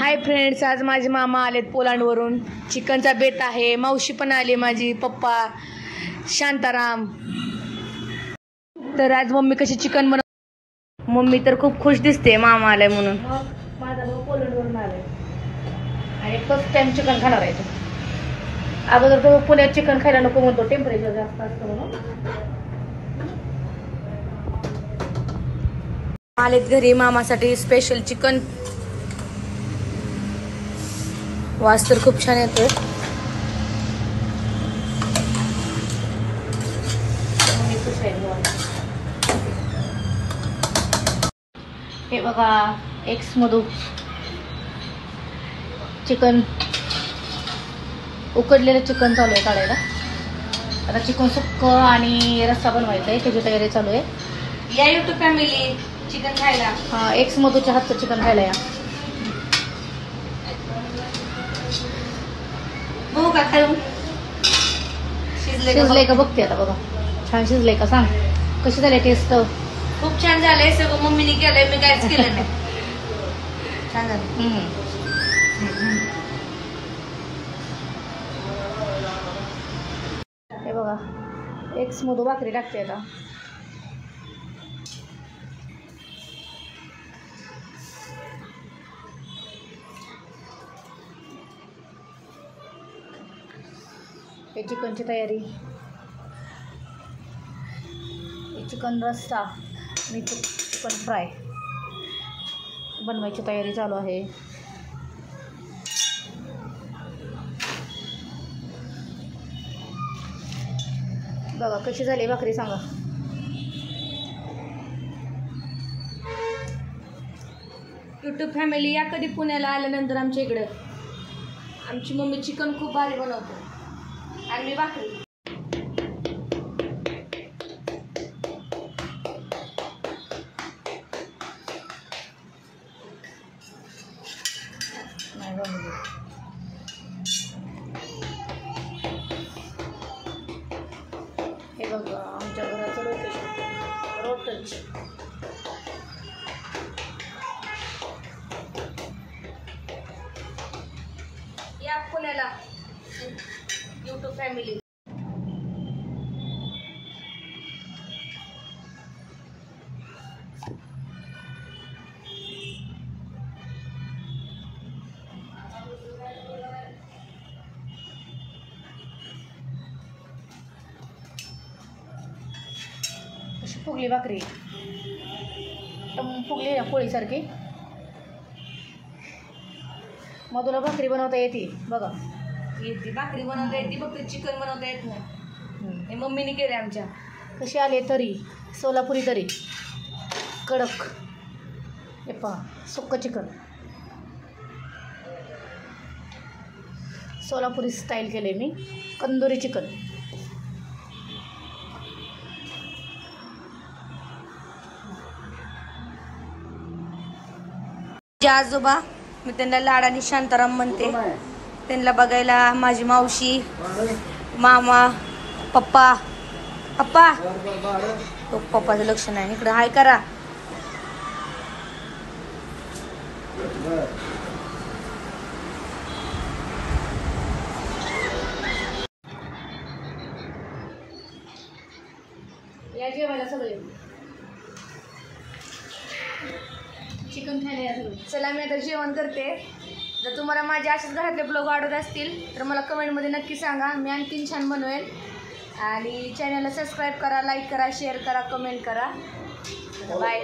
Hi friends, आज माझे मामा आलेत पोलंडवरून. चिकनचा बेत आहे. मावशी पण आली, माझी पप्पा शांताराम. तर आज मम्मी कशी चिकन बनव. मम्मी तर खूप खुश दिसते मामा आलाय म्हणून. माझा भाऊ पोलंडवरून आलाय आणि फर्स्ट टाइम चिकन खाणार आहे. अगोदर तो पुण्यात चिकन खायला नको म्हणतो, टेम्परेचर जास्त असतं म्हणून. आलेत घरी मामासाठी स्पेशल चिकन. वास तर खूप छान येतोय. हे बघा, एक्स मधू चिकन, उकडलेलं चिकन चालू आहे काढायला. आता चिकन सुक्क आणि रस्सा बनवायचा आहे, त्याची तयारी चालू आहे. या यूट्यूब फॅमिली चिकन खायला. हा, एक्स मधूच्या हातचं चिकन खायला या. बघू का खाऊन शिजलंय का बघते आता. बघा छान शिजलंय का, सांग कशी झाली टेस्ट. खूप छान झालंय. सगळं मम्मीने केलंय, मी काहीच केलं नाही. छान झालं. हे बघा, एक्स मधू भाकरी टाकते आता. हे चिकनची तयारी, चिकन रस्सा आणि चिकन फ्राय बनवायची तयारी चालू आहे. बघा कशी झाली भाकरी, सांगा. यूट्यूब फॅमिली या कधी पुण्याला आल्यानंतर आमच्या इकडे. आमची मम्मी चिकन खूप भारी बनवते आणि मी भाकरी. हे बघा आमच्या घराचं लोकेशन, रोटच. या पुण्याला यूट्यूब फॅमिली. अशी फुगली भाकरी, फुगली ना पोळीसारखी. मधुला भाकरी बनवता येते बघा. येते भाकरी बनवता येते, फक्त चिकन बनवता येत नाही. हे मम्मीने केले आमच्या. कशी आले तरी, सोलापुरी तरी कडक. हे पहा, सुक्क चिकन सोलापुरी स्टाईल केले मी. कंदुरी चिकन. आजोबा, मी त्यांना लाडानी शांताराम म्हणते. त्यांना बघायला माझी मावशी, मामा, पप्पा. पप्पा तो पप्पाचं लक्ष नाही इकडं. हाय करा. या जेवायला सगळे, चिकन खायला या सगळे. चला मी आता जेवण करते. जर तुम्हाला माझे असेच घरातले ब्लॉग आवडत असतील तर मला कमेंटमध्ये नक्की सांगा, मी आणखीन छान बनवेल. आणि चॅनलला सबस्क्राईब करा, लाईक करा, शेअर करा, कमेंट करा. बाय.